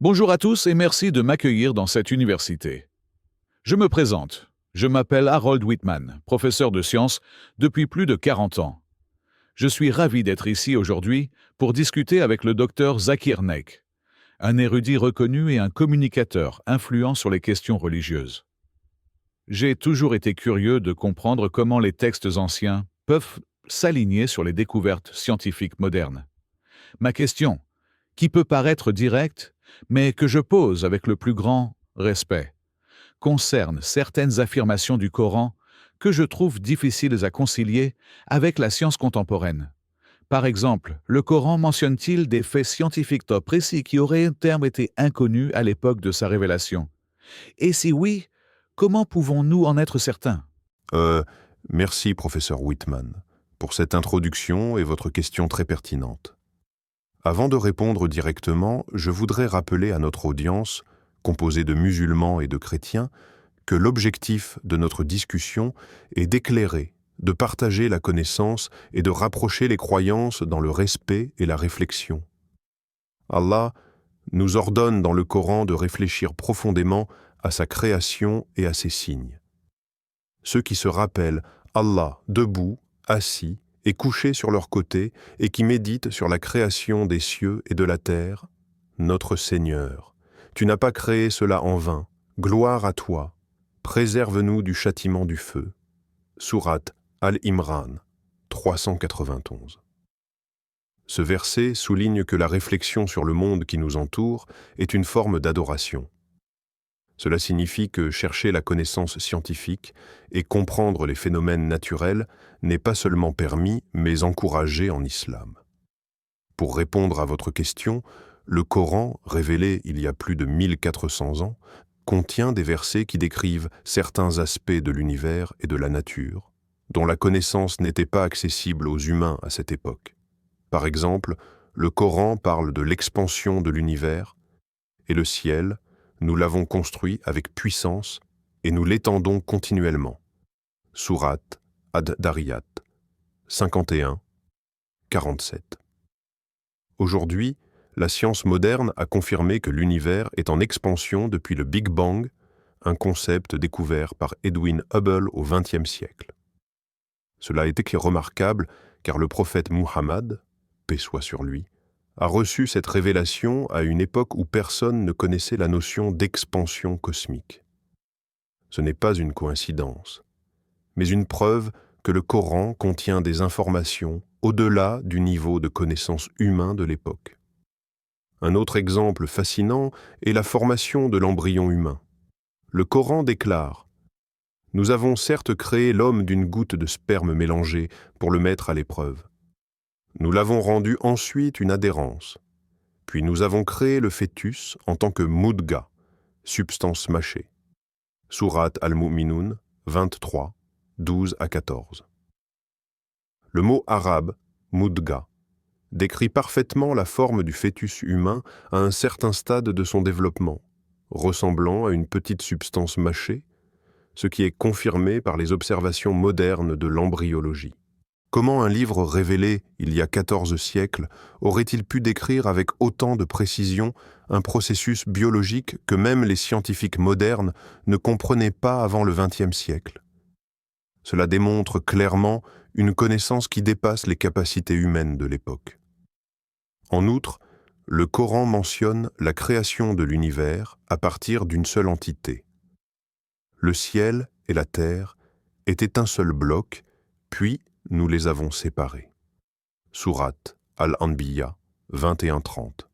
Bonjour à tous et merci de m'accueillir dans cette université. Je me présente. Je m'appelle Harold Whitman, professeur de sciences depuis plus de 40 ans. Je suis ravi d'être ici aujourd'hui pour discuter avec le docteur Zakir Naik, un érudit reconnu et un communicateur influent sur les questions religieuses. J'ai toujours été curieux de comprendre comment les textes anciens peuvent s'aligner sur les découvertes scientifiques modernes. Ma question, qui peut paraître directe, mais que je pose avec le plus grand respect, concerne certaines affirmations du Coran que je trouve difficiles à concilier avec la science contemporaine. Par exemple, le Coran mentionne-t-il des faits scientifiques précis qui auraient été inconnus à l'époque de sa révélation? Et si oui, comment pouvons-nous en être certains? Euh, Merci, professeur Whitman, pour cette introduction et votre question très pertinente. Avant de répondre directement, je voudrais rappeler à notre audience, composée de musulmans et de chrétiens, que l'objectif de notre discussion est d'éclairer, de partager la connaissance et de rapprocher les croyances dans le respect et la réflexion. Allah nous ordonne dans le Coran de réfléchir profondément à sa création et à ses signes. Ceux qui se rappellent Allah debout, assis et couchés sur leur côté et qui méditent sur la création des cieux et de la terre, notre Seigneur, tu n'as pas créé cela en vain, gloire à toi, préserve-nous du châtiment du feu. Sourate Al-Imran, 391. Ce verset souligne que la réflexion sur le monde qui nous entoure est une forme d'adoration. Cela signifie que chercher la connaissance scientifique et comprendre les phénomènes naturels n'est pas seulement permis, mais encouragé en islam. Pour répondre à votre question, le Coran, révélé il y a plus de 1400 ans, contient des versets qui décrivent certains aspects de l'univers et de la nature, dont la connaissance n'était pas accessible aux humains à cette époque. Par exemple, le Coran parle de l'expansion de l'univers et le ciel, nous l'avons construit avec puissance et nous l'étendons continuellement. Sourate Ad-Dariyat 51, 47. Aujourd'hui, la science moderne a confirmé que l'univers est en expansion depuis le Big Bang, un concept découvert par Edwin Hubble au XXe siècle. Cela est remarquable car le prophète Muhammad, paix soit sur lui, a reçu cette révélation à une époque où personne ne connaissait la notion d'expansion cosmique. Ce n'est pas une coïncidence, mais une preuve que le Coran contient des informations au-delà du niveau de connaissance humain de l'époque. Un autre exemple fascinant est la formation de l'embryon humain. Le Coran déclare « Nous avons certes créé l'homme d'une goutte de sperme mélangé pour le mettre à l'épreuve. Nous l'avons rendu ensuite une adhérence. Puis nous avons créé le fœtus en tant que mudga, substance mâchée. » Sourate Al-Mu'minun 23, 12 à 14. Le mot arabe, mudga, décrit parfaitement la forme du fœtus humain à un certain stade de son développement, ressemblant à une petite substance mâchée, ce qui est confirmé par les observations modernes de l'embryologie. Comment un livre révélé il y a 14 siècles aurait-il pu décrire avec autant de précision un processus biologique que même les scientifiques modernes ne comprenaient pas avant le XXe siècle? Cela démontre clairement une connaissance qui dépasse les capacités humaines de l'époque. En outre, le Coran mentionne la création de l'univers à partir d'une seule entité. Le ciel et la terre étaient un seul bloc, puis nous les avons séparés. Sourate Al-Anbiya 21-30.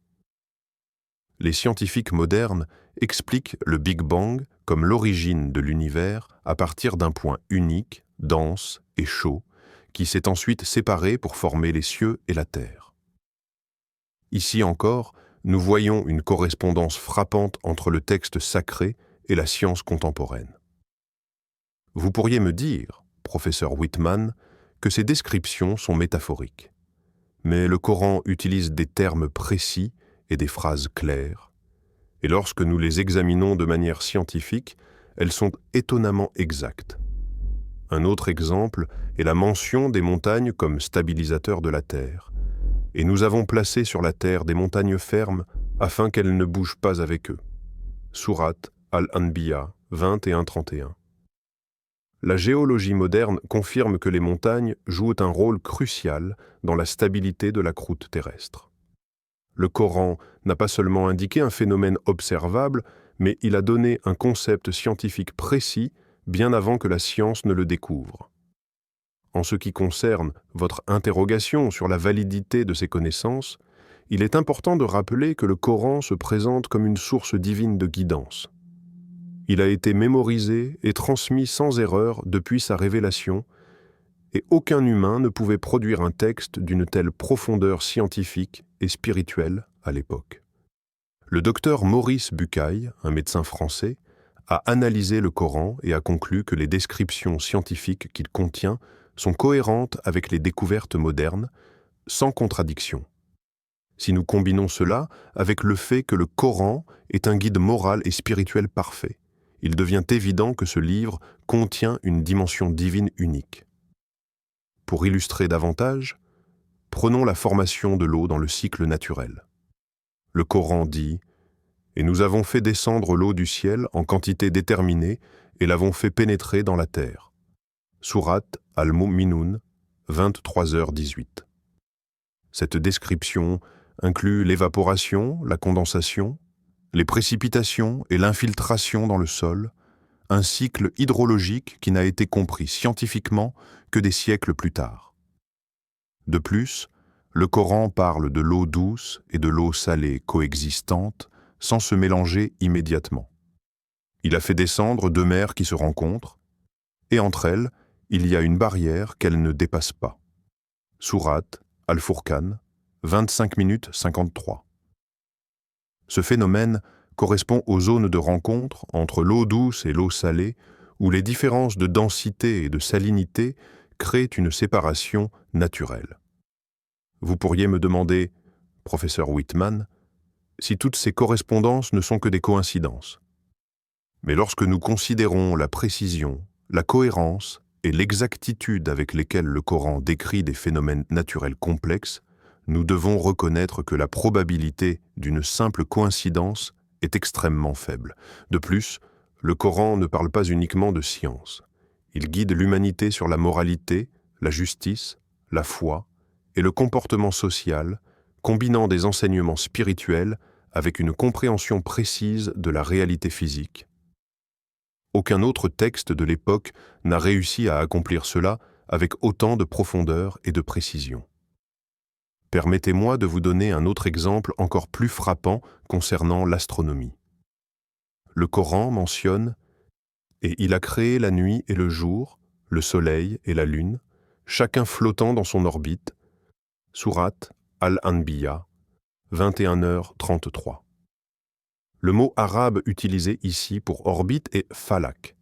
Les scientifiques modernes expliquent le Big Bang comme l'origine de l'univers à partir d'un point unique, dense et chaud, qui s'est ensuite séparé pour former les cieux et la terre. Ici encore, nous voyons une correspondance frappante entre le texte sacré et la science contemporaine. Vous pourriez me dire, professeur Whitman, que ces descriptions sont métaphoriques. Mais le Coran utilise des termes précis et des phrases claires, et lorsque nous les examinons de manière scientifique, elles sont étonnamment exactes. Un autre exemple est la mention des montagnes comme stabilisateurs de la Terre, et nous avons placé sur la Terre des montagnes fermes afin qu'elles ne bougent pas avec eux. Sourate Al-Anbiya 21-31. La géologie moderne confirme que les montagnes jouent un rôle crucial dans la stabilité de la croûte terrestre. Le Coran n'a pas seulement indiqué un phénomène observable, mais il a donné un concept scientifique précis bien avant que la science ne le découvre. En ce qui concerne votre interrogation sur la validité de ces connaissances, il est important de rappeler que le Coran se présente comme une source divine de guidance. Il a été mémorisé et transmis sans erreur depuis sa révélation, et aucun humain ne pouvait produire un texte d'une telle profondeur scientifique et spirituelle à l'époque. Le docteur Maurice Bucaille, un médecin français, a analysé le Coran et a conclu que les descriptions scientifiques qu'il contient sont cohérentes avec les découvertes modernes, sans contradiction. Si nous combinons cela avec le fait que le Coran est un guide moral et spirituel parfait, il devient évident que ce livre contient une dimension divine unique. Pour illustrer davantage, prenons la formation de l'eau dans le cycle naturel. Le Coran dit « Et nous avons fait descendre l'eau du ciel en quantité déterminée et l'avons fait pénétrer dans la terre. » Sourate Al-Mu'minun, 23h18. Cette description inclut l'évaporation, la condensation, les précipitations et l'infiltration dans le sol, un cycle hydrologique qui n'a été compris scientifiquement que des siècles plus tard. De plus, le Coran parle de l'eau douce et de l'eau salée coexistantes sans se mélanger immédiatement. Il a fait descendre deux mers qui se rencontrent, et entre elles, il y a une barrière qu'elles ne dépassent pas. Sourate Al-Furqan, 25:53. Ce phénomène correspond aux zones de rencontre entre l'eau douce et l'eau salée, où les différences de densité et de salinité créent une séparation naturelle. Vous pourriez me demander, professeur Whitman, si toutes ces correspondances ne sont que des coïncidences. Mais lorsque nous considérons la précision, la cohérence et l'exactitude avec lesquelles le Coran décrit des phénomènes naturels complexes, nous devons reconnaître que la probabilité d'une simple coïncidence est extrêmement faible. De plus, le Coran ne parle pas uniquement de science. Il guide l'humanité sur la moralité, la justice, la foi et le comportement social, combinant des enseignements spirituels avec une compréhension précise de la réalité physique. Aucun autre texte de l'époque n'a réussi à accomplir cela avec autant de profondeur et de précision. Permettez-moi de vous donner un autre exemple encore plus frappant concernant l'astronomie. Le Coran mentionne « Et il a créé la nuit et le jour, le soleil et la lune, chacun flottant dans son orbite. » Sourate Al-Anbiya, 21h33. Le mot arabe utilisé ici pour orbite est « falak »,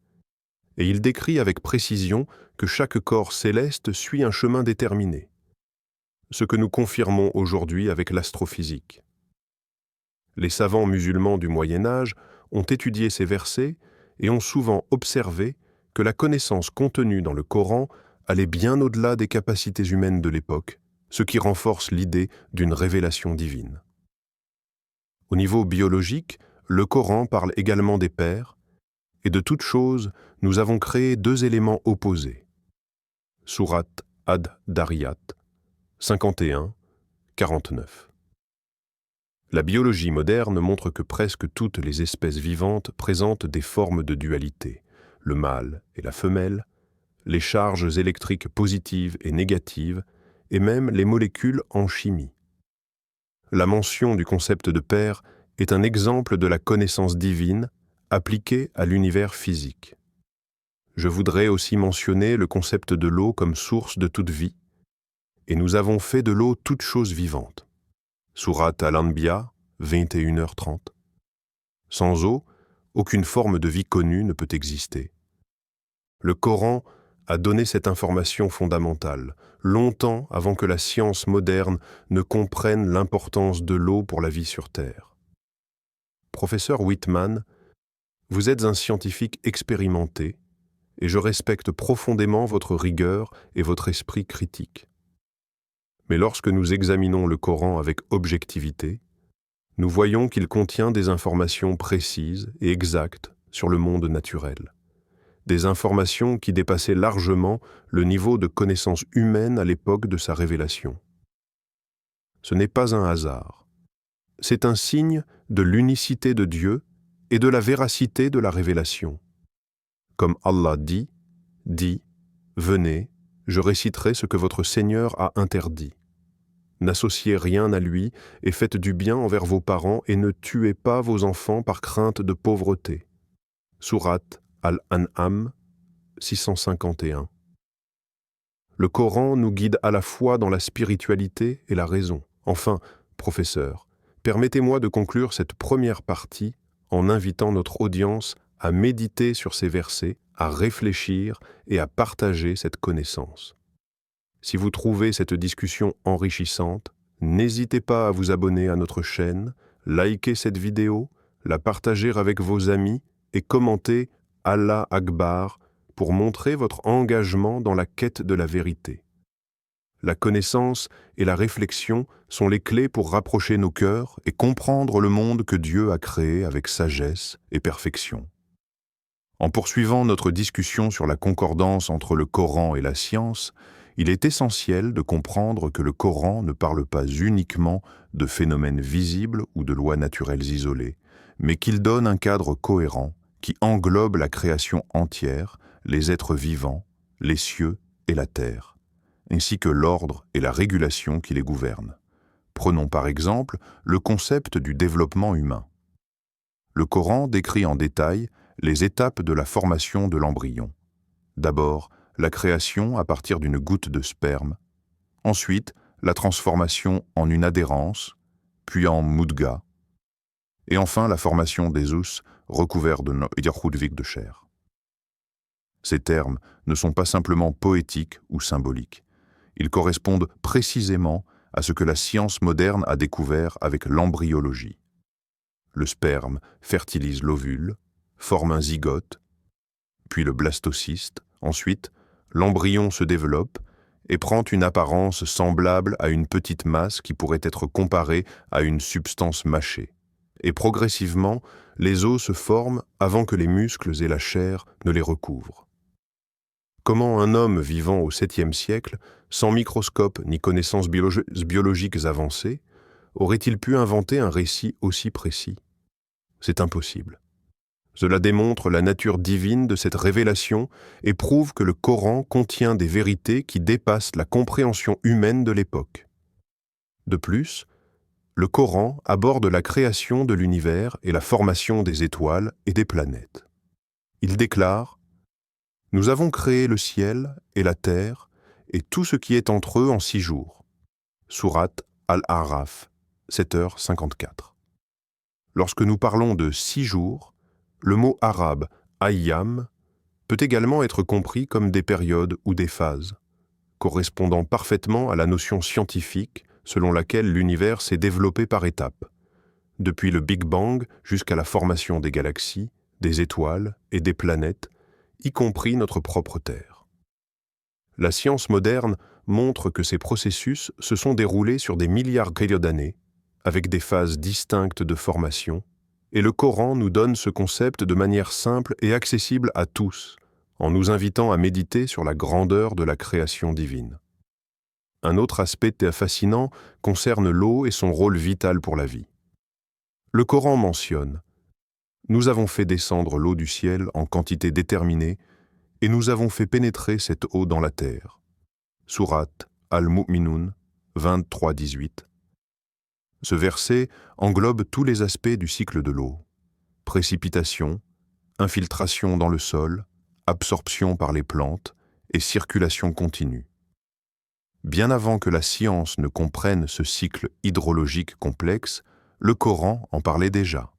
et il décrit avec précision que chaque corps céleste suit un chemin déterminé, ce que nous confirmons aujourd'hui avec l'astrophysique. Les savants musulmans du Moyen Âge ont étudié ces versets et ont souvent observé que la connaissance contenue dans le Coran allait bien au-delà des capacités humaines de l'époque, ce qui renforce l'idée d'une révélation divine. Au niveau biologique, le Coran parle également des pères, et de toute chose, nous avons créé deux éléments opposés. Sourate Ad-Dariyat, 51, 49. La biologie moderne montre que presque toutes les espèces vivantes présentent des formes de dualité, le mâle et la femelle, les charges électriques positives et négatives, et même les molécules en chimie. La mention du concept de père est un exemple de la connaissance divine appliquée à l'univers physique. Je voudrais aussi mentionner le concept de l'eau comme source de toute vie, et nous avons fait de l'eau toute chose vivante. Sourate Al-Anbiya, 21h30. Sans eau, aucune forme de vie connue ne peut exister. Le Coran a donné cette information fondamentale, longtemps avant que la science moderne ne comprenne l'importance de l'eau pour la vie sur Terre. Professeur Whitman, vous êtes un scientifique expérimenté et je respecte profondément votre rigueur et votre esprit critique. Mais lorsque nous examinons le Coran avec objectivité, nous voyons qu'il contient des informations précises et exactes sur le monde naturel. Des informations qui dépassaient largement le niveau de connaissance humaine à l'époque de sa révélation. Ce n'est pas un hasard. C'est un signe de l'unicité de Dieu et de la véracité de la révélation. Comme Allah dit, « Venez, je réciterai ce que votre Seigneur a interdit. N'associez rien à lui et faites du bien envers vos parents et ne tuez pas vos enfants par crainte de pauvreté. » Sourate Al-An'am 651. Le Coran nous guide à la fois dans la spiritualité et la raison. Enfin, professeur, permettez-moi de conclure cette première partie en invitant notre audience à méditer sur ces versets, à réfléchir et à partager cette connaissance. Si vous trouvez cette discussion enrichissante, n'hésitez pas à vous abonner à notre chaîne, liker cette vidéo, la partager avec vos amis et commenter « Allah Akbar » pour montrer votre engagement dans la quête de la vérité. La connaissance et la réflexion sont les clés pour rapprocher nos cœurs et comprendre le monde que Dieu a créé avec sagesse et perfection. En poursuivant notre discussion sur la concordance entre le Coran et la science, il est essentiel de comprendre que le Coran ne parle pas uniquement de phénomènes visibles ou de lois naturelles isolées, mais qu'il donne un cadre cohérent qui englobe la création entière, les êtres vivants, les cieux et la terre, ainsi que l'ordre et la régulation qui les gouvernent. Prenons par exemple le concept du développement humain. Le Coran décrit en détail les étapes de la formation de l'embryon. D'abord, la création à partir d'une goutte de sperme, ensuite la transformation en une adhérence, puis en mudga, et enfin la formation des os recouverts de yarhoudvik de chair. Ces termes ne sont pas simplement poétiques ou symboliques. Ils correspondent précisément à ce que la science moderne a découvert avec l'embryologie. Le sperme fertilise l'ovule, forme un zygote, puis le blastocyste. Ensuite, l'embryon se développe et prend une apparence semblable à une petite masse qui pourrait être comparée à une substance mâchée. Et progressivement, les os se forment avant que les muscles et la chair ne les recouvrent. Comment un homme vivant au 7e siècle, sans microscope ni connaissances biologiques avancées, aurait-il pu inventer un récit aussi précis? C'est impossible. Cela démontre la nature divine de cette révélation et prouve que le Coran contient des vérités qui dépassent la compréhension humaine de l'époque. De plus, le Coran aborde la création de l'univers et la formation des étoiles et des planètes. Il déclare « Nous avons créé le ciel et la terre et tout ce qui est entre eux en 6 jours. » Sourate Al-A'raf, 7h54. Lorsque nous parlons de 6 jours, le mot arabe « ayyam » peut également être compris comme des périodes ou des phases, correspondant parfaitement à la notion scientifique selon laquelle l'univers s'est développé par étapes, depuis le Big Bang jusqu'à la formation des galaxies, des étoiles et des planètes, y compris notre propre Terre. La science moderne montre que ces processus se sont déroulés sur des milliards d'années, avec des phases distinctes de formation, et le Coran nous donne ce concept de manière simple et accessible à tous, en nous invitant à méditer sur la grandeur de la création divine. Un autre aspect fascinant concerne l'eau et son rôle vital pour la vie. Le Coran mentionne « Nous avons fait descendre l'eau du ciel en quantité déterminée et nous avons fait pénétrer cette eau dans la terre. » Sourate Al-Mu'minun 23-18. Ce verset englobe tous les aspects du cycle de l'eau. Précipitation, infiltration dans le sol, absorption par les plantes et circulation continue. Bien avant que la science ne comprenne ce cycle hydrologique complexe, le Coran en parlait déjà.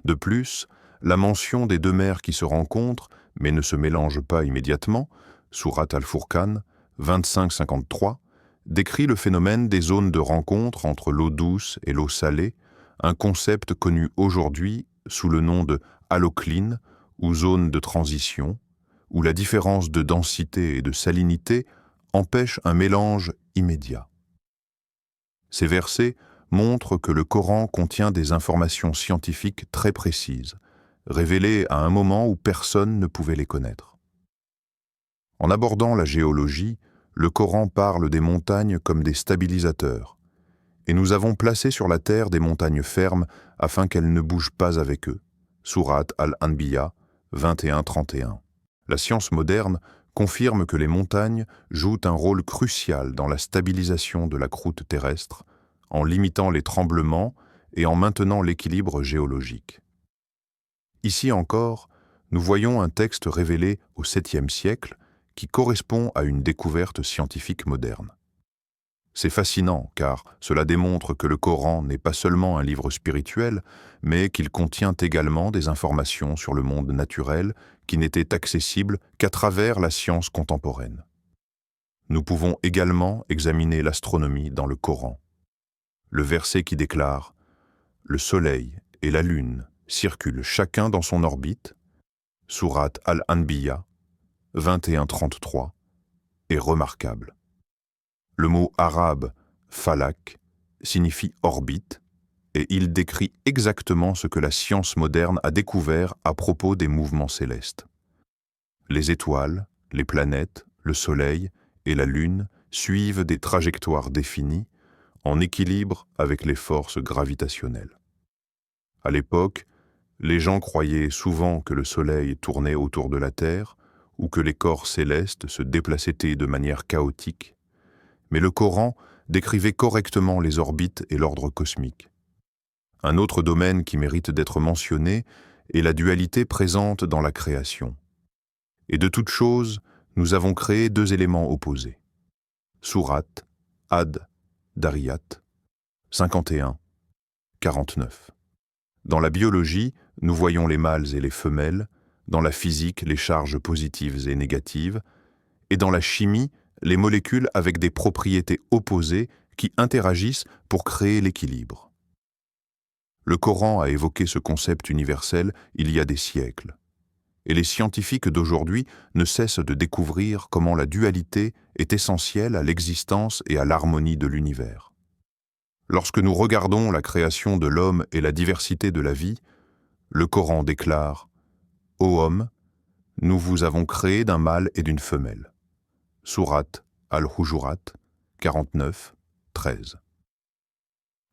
De plus, la mention des 2 mers qui se rencontrent, mais ne se mélangent pas immédiatement, Sourate Al-Furqan 25-53, décrit le phénomène des zones de rencontre entre l'eau douce et l'eau salée, un concept connu aujourd'hui sous le nom de halocline ou zone de transition, où la différence de densité et de salinité empêche un mélange immédiat. Ces versets montrent que le Coran contient des informations scientifiques très précises, révélées à un moment où personne ne pouvait les connaître. En abordant la géologie, le Coran parle des montagnes comme des stabilisateurs, et nous avons placé sur la terre des montagnes fermes afin qu'elles ne bougent pas avec eux. Sourate Al-Anbiya 21-31. La science moderne confirme que les montagnes jouent un rôle crucial dans la stabilisation de la croûte terrestre, en limitant les tremblements et en maintenant l'équilibre géologique. Ici encore, nous voyons un texte révélé au 7e siècle qui correspond à une découverte scientifique moderne. C'est fascinant car cela démontre que le Coran n'est pas seulement un livre spirituel, mais qu'il contient également des informations sur le monde naturel qui n'étaient accessibles qu'à travers la science contemporaine. Nous pouvons également examiner l'astronomie dans le Coran. Le verset qui déclare « Le soleil et la lune circulent chacun dans son orbite » Sourate Al-Anbiya 21-33 est remarquable. Le mot arabe « falak » signifie « orbite » et il décrit exactement ce que la science moderne a découvert à propos des mouvements célestes. Les étoiles, les planètes, le soleil et la lune suivent des trajectoires définies, en équilibre avec les forces gravitationnelles. À l'époque, les gens croyaient souvent que le soleil tournait autour de la Terre ou que les corps célestes se déplaçaient de manière chaotique, mais le Coran décrivait correctement les orbites et l'ordre cosmique. Un autre domaine qui mérite d'être mentionné est la dualité présente dans la création. Et de toute chose, nous avons créé deux éléments opposés. Sourate Ad-Dariyat 51, 49. Dans la biologie, nous voyons les mâles et les femelles, dans la physique, les charges positives et négatives, et dans la chimie, les molécules avec des propriétés opposées qui interagissent pour créer l'équilibre. Le Coran a évoqué ce concept universel il y a des siècles, et les scientifiques d'aujourd'hui ne cessent de découvrir comment la dualité est essentielle à l'existence et à l'harmonie de l'univers. Lorsque nous regardons la création de l'homme et la diversité de la vie, le Coran déclare « Ô homme, nous vous avons créé d'un mâle et d'une femelle » Sourate Al-Hujurat 49, 13.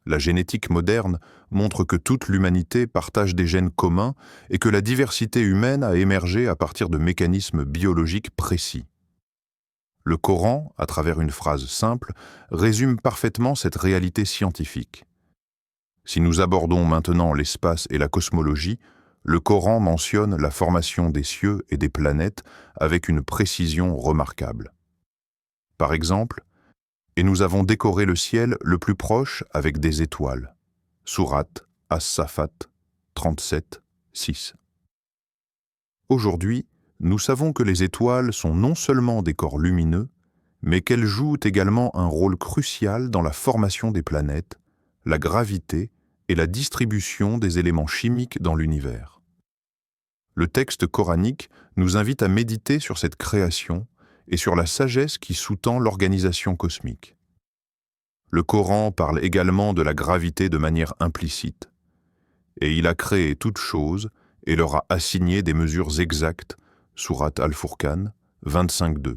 La génétique moderne montre que toute l'humanité partage des gènes communs et que la diversité humaine a émergé à partir de mécanismes biologiques précis. Le Coran, à travers une phrase simple, résume parfaitement cette réalité scientifique. Si nous abordons maintenant l'espace et la cosmologie, le Coran mentionne la formation des cieux et des planètes avec une précision remarquable. Par exemple, « Et nous avons décoré le ciel le plus proche avec des étoiles » Sourate As-Safat 37, 6. Aujourd'hui, nous savons que les étoiles sont non seulement des corps lumineux, mais qu'elles jouent également un rôle crucial dans la formation des planètes, la gravité et la distribution des éléments chimiques dans l'univers. Le texte coranique nous invite à méditer sur cette création et sur la sagesse qui sous-tend l'organisation cosmique. Le Coran parle également de la gravité de manière implicite, et il a créé toutes choses et leur a assigné des mesures exactes, Sourate Al-Furqan 25-2.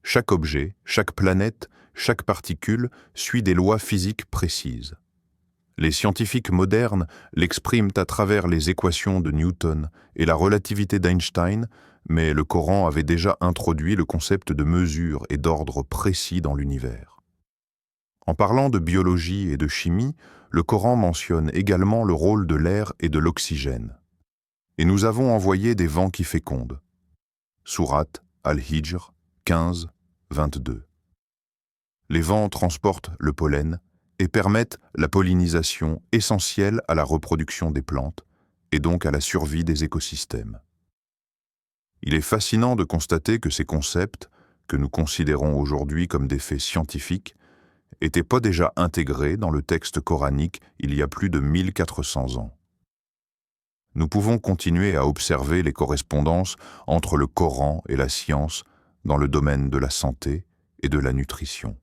Chaque objet, chaque planète, chaque particule suit des lois physiques précises. Les scientifiques modernes l'expriment à travers les équations de Newton et la relativité d'Einstein, mais le Coran avait déjà introduit le concept de mesure et d'ordre précis dans l'univers. En parlant de biologie et de chimie, le Coran mentionne également le rôle de l'air et de l'oxygène. Et nous avons envoyé des vents qui fécondent. Sourate Al-Hijr 15, 22. Les vents transportent le pollen et permettent la pollinisation essentielle à la reproduction des plantes et donc à la survie des écosystèmes. Il est fascinant de constater que ces concepts, que nous considérons aujourd'hui comme des faits scientifiques, n'étaient pas déjà intégrés dans le texte coranique il y a plus de 1400 ans. Nous pouvons continuer à observer les correspondances entre le Coran et la science dans le domaine de la santé et de la nutrition.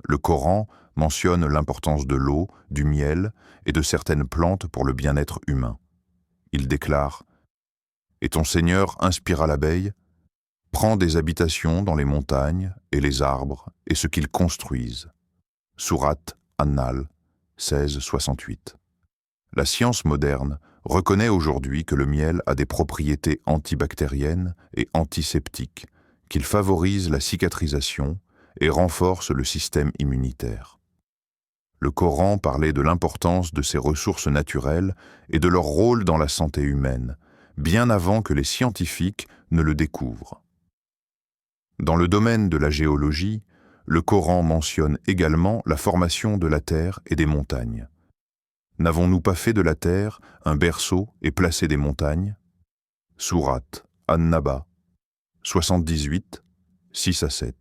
Le Coran mentionne l'importance de l'eau, du miel et de certaines plantes pour le bien-être humain. Il déclare « Et ton Seigneur inspira l'abeille, prends des habitations dans les montagnes et les arbres et ce qu'ils construisent. » Sourate An-Nahl 16-68. La science moderne reconnaît aujourd'hui que le miel a des propriétés antibactériennes et antiseptiques, qu'il favorise la cicatrisation et renforce le système immunitaire. Le Coran parlait de l'importance de ces ressources naturelles et de leur rôle dans la santé humaine, bien avant que les scientifiques ne le découvrent. Dans le domaine de la géologie, le Coran mentionne également la formation de la terre et des montagnes. N'avons-nous pas fait de la terre un berceau et placé des montagnes? Sourate An-Naba 78, 6-7.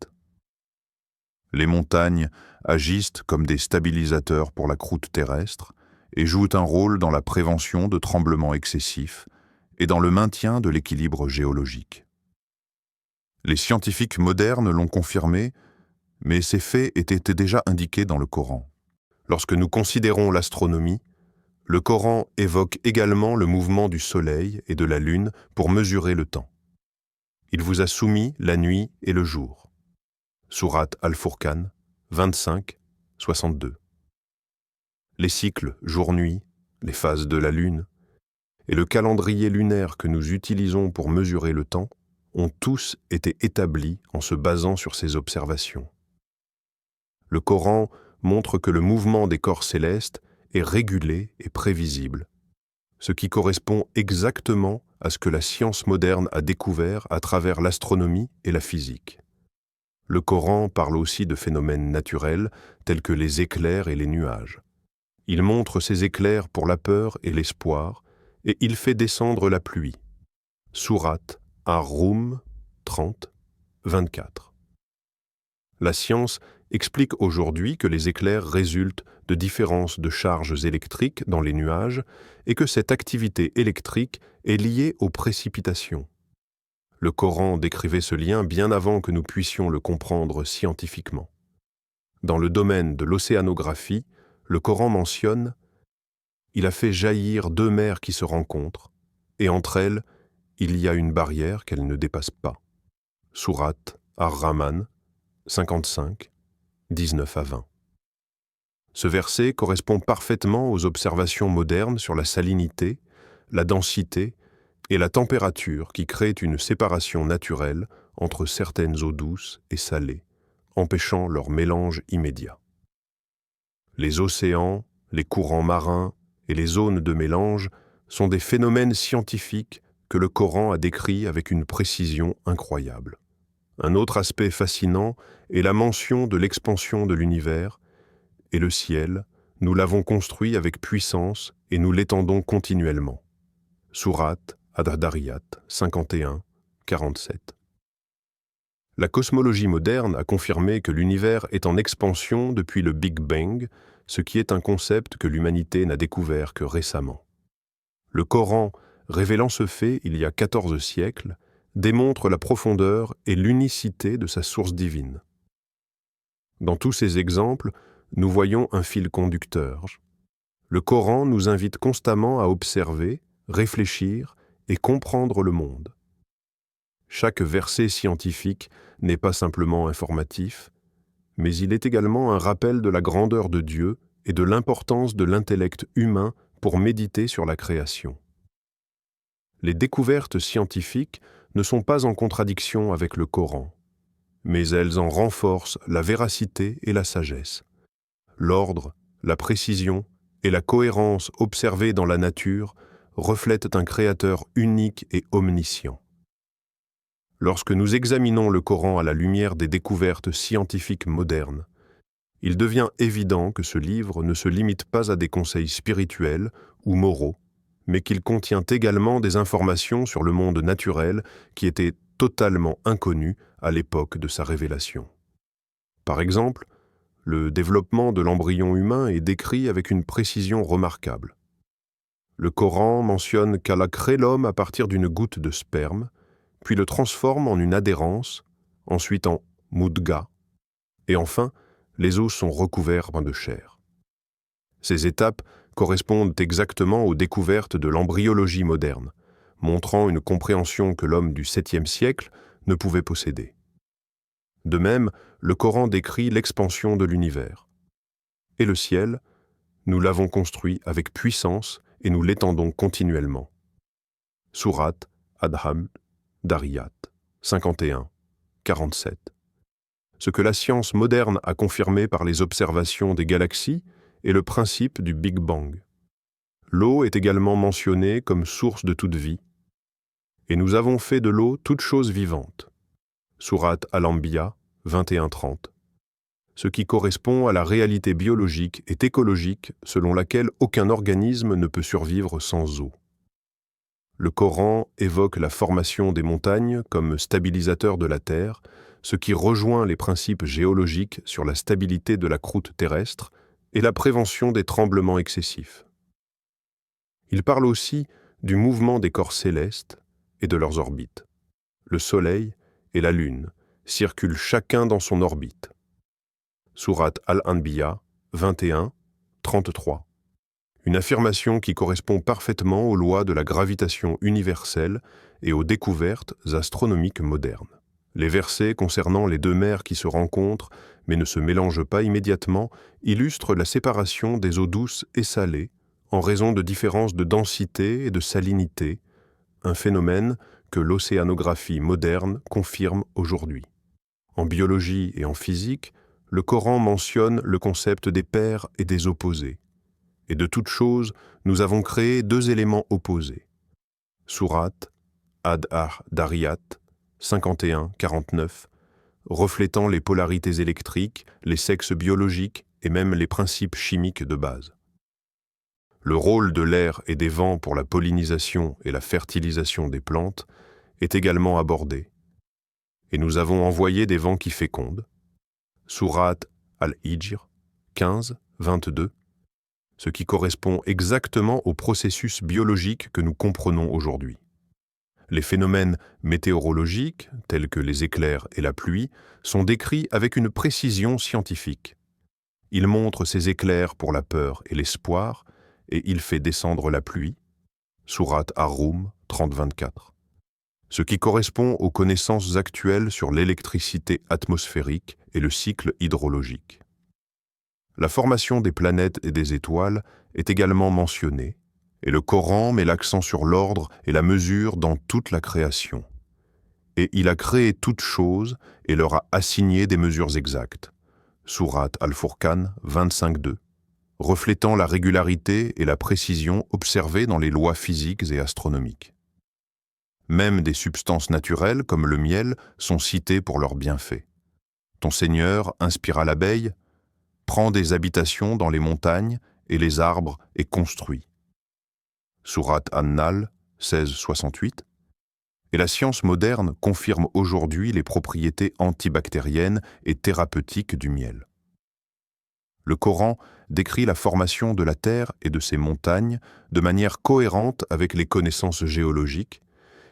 Les montagnes agissent comme des stabilisateurs pour la croûte terrestre et jouent un rôle dans la prévention de tremblements excessifs et dans le maintien de l'équilibre géologique. Les scientifiques modernes l'ont confirmé, mais ces faits étaient déjà indiqués dans le Coran. Lorsque nous considérons l'astronomie, le Coran évoque également le mouvement du Soleil et de la Lune pour mesurer le temps. Il vous a soumis la nuit et le jour. Sourate Al-Furqan 25, 62. Les cycles jour-nuit, les phases de la Lune et le calendrier lunaire que nous utilisons pour mesurer le temps ont tous été établis en se basant sur ces observations. Le Coran montre que le mouvement des corps célestes est régulé et prévisible, ce qui correspond exactement à ce que la science moderne a découvert à travers l'astronomie et la physique. Le Coran parle aussi de phénomènes naturels tels que les éclairs et les nuages. Il montre ces éclairs pour la peur et l'espoir, et il fait descendre la pluie. Sourate Ar-Rum 30, 24. La science explique aujourd'hui que les éclairs résultent de différences de charges électriques dans les nuages et que cette activité électrique est liée aux précipitations. Le Coran décrivait ce lien bien avant que nous puissions le comprendre scientifiquement. Dans le domaine de l'océanographie, le Coran mentionne « Il a fait jaillir deux mers qui se rencontrent, et entre elles, il y a une barrière qu'elles ne dépassent pas. » Sourate Ar-Rahman 55, 19-20. Ce verset correspond parfaitement aux observations modernes sur la salinité, la densité et la température qui créent une séparation naturelle entre certaines eaux douces et salées, empêchant leur mélange immédiat. Les océans, les courants marins et les zones de mélange sont des phénomènes scientifiques que le Coran a décrits avec une précision incroyable. Un autre aspect fascinant est la mention de l'expansion de l'univers, et le ciel, nous l'avons construit avec puissance et nous l'étendons continuellement. Sourate Ad-Dariyat 51, 47. La cosmologie moderne a confirmé que l'univers est en expansion depuis le Big Bang, ce qui est un concept que l'humanité n'a découvert que récemment. Le Coran, révélant ce fait il y a 14 siècles, démontre la profondeur et l'unicité de sa source divine. Dans tous ces exemples, nous voyons un fil conducteur. Le Coran nous invite constamment à observer, réfléchir et comprendre le monde. Chaque verset scientifique n'est pas simplement informatif, mais il est également un rappel de la grandeur de Dieu et de l'importance de l'intellect humain pour méditer sur la création. Les découvertes scientifiques ne sont pas en contradiction avec le Coran, mais elles en renforcent la véracité et la sagesse. L'ordre, la précision et la cohérence observées dans la nature reflètent un Créateur unique et omniscient. Lorsque nous examinons le Coran à la lumière des découvertes scientifiques modernes, il devient évident que ce livre ne se limite pas à des conseils spirituels ou moraux, mais qu'il contient également des informations sur le monde naturel qui étaient totalement inconnues à l'époque de sa révélation. Par exemple, le développement de l'embryon humain est décrit avec une précision remarquable. Le Coran mentionne qu'Allah crée l'homme à partir d'une goutte de sperme, puis le transforme en une adhérence, ensuite en mudga, et enfin les os sont recouverts de chair. Ces étapes correspondent exactement aux découvertes de l'embryologie moderne, montrant une compréhension que l'homme du 7e siècle ne pouvait posséder. De même, le Coran décrit l'expansion de l'univers. Et le ciel, nous l'avons construit avec puissance et nous l'étendons continuellement. Sourate Adham, Dariyat, 51, 47. Ce que la science moderne a confirmé par les observations des galaxies est le principe du Big Bang. L'eau est également mentionnée comme source de toute vie, et nous avons fait de l'eau toute chose vivante. Sourate Al-Anbiya, 21-30. Ce qui correspond à la réalité biologique et écologique selon laquelle aucun organisme ne peut survivre sans eau. Le Coran évoque la formation des montagnes comme stabilisateur de la Terre, ce qui rejoint les principes géologiques sur la stabilité de la croûte terrestre et la prévention des tremblements excessifs. Il parle aussi du mouvement des corps célestes et de leurs orbites. Le Soleil et la Lune circulent chacun dans son orbite. Sourate Al-Anbiya, 21, 33. Une affirmation qui correspond parfaitement aux lois de la gravitation universelle et aux découvertes astronomiques modernes. Les versets concernant les deux mers qui se rencontrent mais ne se mélangent pas immédiatement illustrent la séparation des eaux douces et salées en raison de différences de densité et de salinité, un phénomène que l'océanographie moderne confirme aujourd'hui. En biologie et en physique, le Coran mentionne le concept des paires et des opposés. Et de toute chose, nous avons créé deux éléments opposés. Sourate Ad-Dariyat, 51-49, reflétant les polarités électriques, les sexes biologiques et même les principes chimiques de base. Le rôle de l'air et des vents pour la pollinisation et la fertilisation des plantes est également abordé. Et nous avons envoyé des vents qui fécondent. Sourate Al-Hijr, 15-22, ce qui correspond exactement au processus biologique que nous comprenons aujourd'hui. Les phénomènes météorologiques, tels que les éclairs et la pluie, sont décrits avec une précision scientifique. Il montre ces éclairs pour la peur et l'espoir, et il fait descendre la pluie. Sourate Ar-Rum, 30-24. Ce qui correspond aux connaissances actuelles sur l'électricité atmosphérique et le cycle hydrologique. La formation des planètes et des étoiles est également mentionnée, et le Coran met l'accent sur l'ordre et la mesure dans toute la création. Et il a créé toutes choses et leur a assigné des mesures exactes. Sourate Al-Furqan 25-2, reflétant la régularité et la précision observées dans les lois physiques et astronomiques. Même des substances naturelles comme le miel sont citées pour leurs bienfaits. Ton Seigneur inspira l'abeille, prend des habitations dans les montagnes et les arbres et construit. Sourate An-Nahl 16-68. Et la science moderne confirme aujourd'hui les propriétés antibactériennes et thérapeutiques du miel. Le Coran décrit la formation de la Terre et de ses montagnes de manière cohérente avec les connaissances géologiques,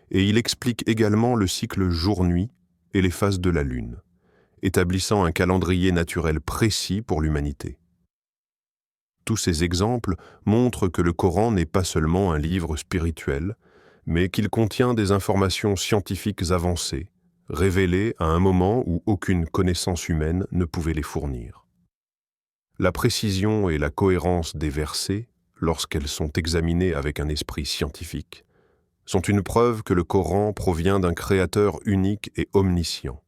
et il explique également le cycle jour-nuit et les phases de la Lune, établissant un calendrier naturel précis pour l'humanité. Tous ces exemples montrent que le Coran n'est pas seulement un livre spirituel, mais qu'il contient des informations scientifiques avancées, révélées à un moment où aucune connaissance humaine ne pouvait les fournir. La précision et la cohérence des versets, lorsqu'elles sont examinées avec un esprit scientifique, sont une preuve que le Coran provient d'un Créateur unique et omniscient.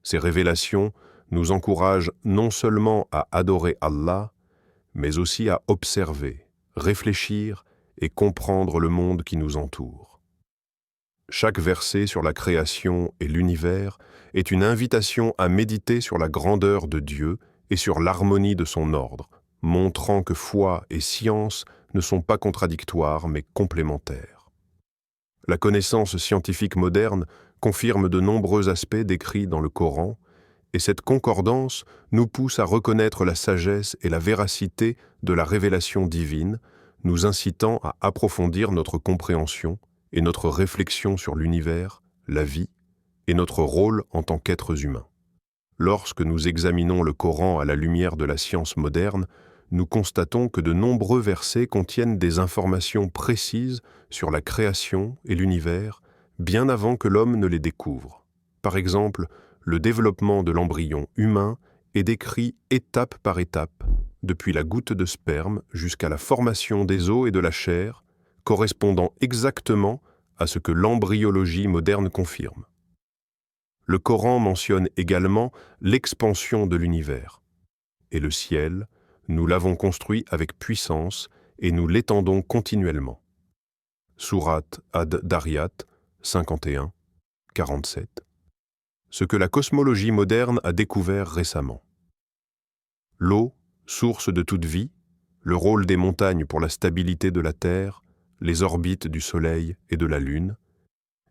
Ces révélations nous encouragent non seulement à adorer Allah, mais aussi à observer, réfléchir et comprendre le monde qui nous entoure. Chaque verset sur la création et l'univers est une invitation à méditer sur la grandeur de Dieu et sur l'harmonie de son ordre, montrant que foi et science ne sont pas contradictoires mais complémentaires. La connaissance scientifique moderne confirme de nombreux aspects décrits dans le Coran, et cette concordance nous pousse à reconnaître la sagesse et la véracité de la révélation divine, nous incitant à approfondir notre compréhension et notre réflexion sur l'univers, la vie et notre rôle en tant qu'êtres humains. Lorsque nous examinons le Coran à la lumière de la science moderne, nous constatons que de nombreux versets contiennent des informations précises sur la création et l'univers, bien avant que l'homme ne les découvre. Par exemple, le développement de l'embryon humain est décrit étape par étape, depuis la goutte de sperme jusqu'à la formation des os et de la chair, correspondant exactement à ce que l'embryologie moderne confirme. Le Coran mentionne également l'expansion de l'univers. Et le ciel, nous l'avons construit avec puissance et nous l'étendons continuellement. Sourate Ad-Dariyat 51, 47. Ce que la cosmologie moderne a découvert récemment. L'eau, source de toute vie, le rôle des montagnes pour la stabilité de la Terre, les orbites du Soleil et de la Lune,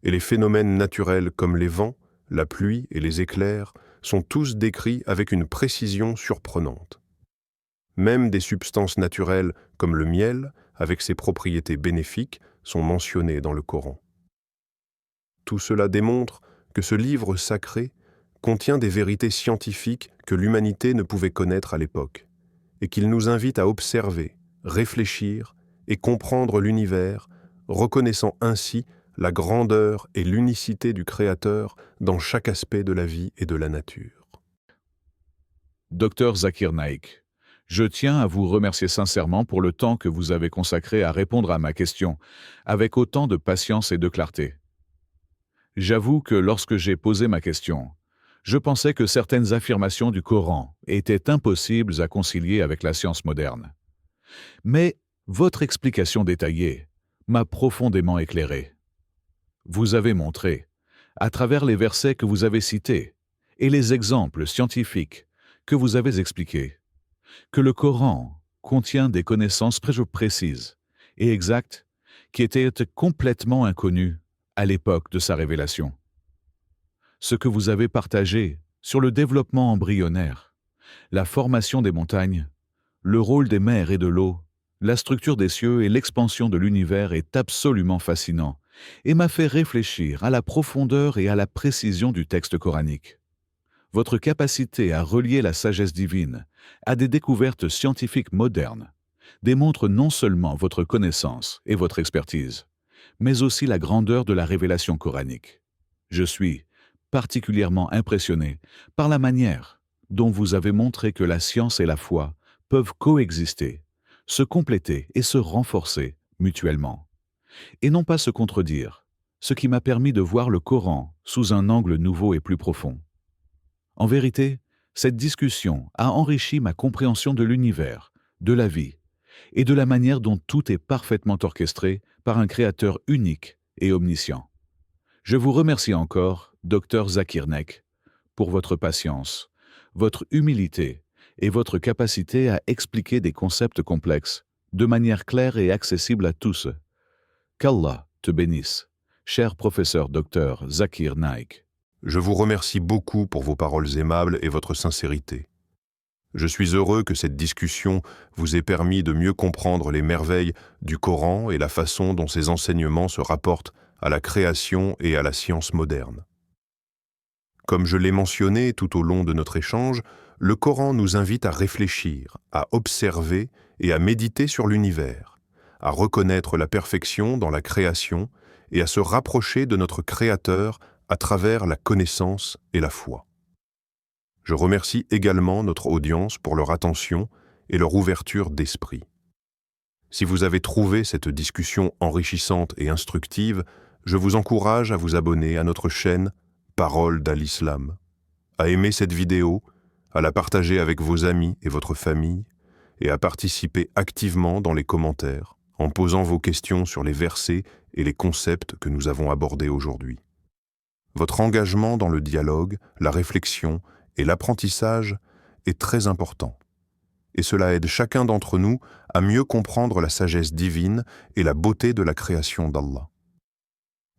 et les phénomènes naturels comme les vents, la pluie et les éclairs sont tous décrits avec une précision surprenante. Même des substances naturelles comme le miel, avec ses propriétés bénéfiques, sont mentionnées dans le Coran. Tout cela démontre que ce livre sacré contient des vérités scientifiques que l'humanité ne pouvait connaître à l'époque, et qu'il nous invite à observer, réfléchir et comprendre l'univers, reconnaissant ainsi la grandeur et l'unicité du Créateur dans chaque aspect de la vie et de la nature. Dr Zakir Naik, je tiens à vous remercier sincèrement pour le temps que vous avez consacré à répondre à ma question, avec autant de patience et de clarté. J'avoue que lorsque j'ai posé ma question, je pensais que certaines affirmations du Coran étaient impossibles à concilier avec la science moderne. Mais votre explication détaillée m'a profondément éclairé. Vous avez montré, à travers les versets que vous avez cités et les exemples scientifiques que vous avez expliqués, que le Coran contient des connaissances précises et exactes qui étaient complètement inconnues à l'époque de sa révélation. Ce que vous avez partagé sur le développement embryonnaire, la formation des montagnes, le rôle des mers et de l'eau, la structure des cieux et l'expansion de l'univers est absolument fascinant et m'a fait réfléchir à la profondeur et à la précision du texte coranique. Votre capacité à relier la sagesse divine à des découvertes scientifiques modernes démontre non seulement votre connaissance et votre expertise, mais aussi la grandeur de la révélation coranique. Je suis particulièrement impressionné par la manière dont vous avez montré que la science et la foi peuvent coexister, se compléter et se renforcer mutuellement, et non pas se contredire, ce qui m'a permis de voir le Coran sous un angle nouveau et plus profond. En vérité, cette discussion a enrichi ma compréhension de l'univers, de la vie, et de la manière dont tout est parfaitement orchestré par un créateur unique et omniscient. Je vous remercie encore, Dr Zakir Naik, pour votre patience, votre humilité et votre capacité à expliquer des concepts complexes de manière claire et accessible à tous. Qu'Allah te bénisse, cher professeur Dr Zakir Naik. Je vous remercie beaucoup pour vos paroles aimables et votre sincérité. Je suis heureux que cette discussion vous ait permis de mieux comprendre les merveilles du Coran et la façon dont ces enseignements se rapportent à la création et à la science moderne. Comme je l'ai mentionné tout au long de notre échange, le Coran nous invite à réfléchir, à observer et à méditer sur l'univers, à reconnaître la perfection dans la création et à se rapprocher de notre Créateur à travers la connaissance et la foi. Je remercie également notre audience pour leur attention et leur ouverture d'esprit. Si vous avez trouvé cette discussion enrichissante et instructive, je vous encourage à vous abonner à notre chaîne Paroles d'Al-Islam, à aimer cette vidéo, à la partager avec vos amis et votre famille, et à participer activement dans les commentaires en posant vos questions sur les versets et les concepts que nous avons abordés aujourd'hui. Votre engagement dans le dialogue, la réflexion et l'apprentissage est très important, et cela aide chacun d'entre nous à mieux comprendre la sagesse divine et la beauté de la création d'Allah.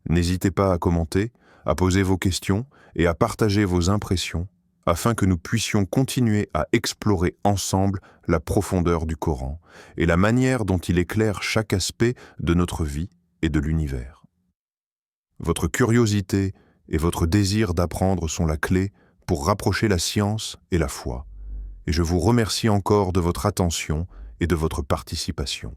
N'hésitez pas à commenter, à poser vos questions et à partager vos impressions afin que nous puissions continuer à explorer ensemble la profondeur du Coran et la manière dont il éclaire chaque aspect de notre vie et de l'univers. Votre curiosité et votre désir d'apprendre sont la clé pour rapprocher la science et la foi, et je vous remercie encore de votre attention et de votre participation.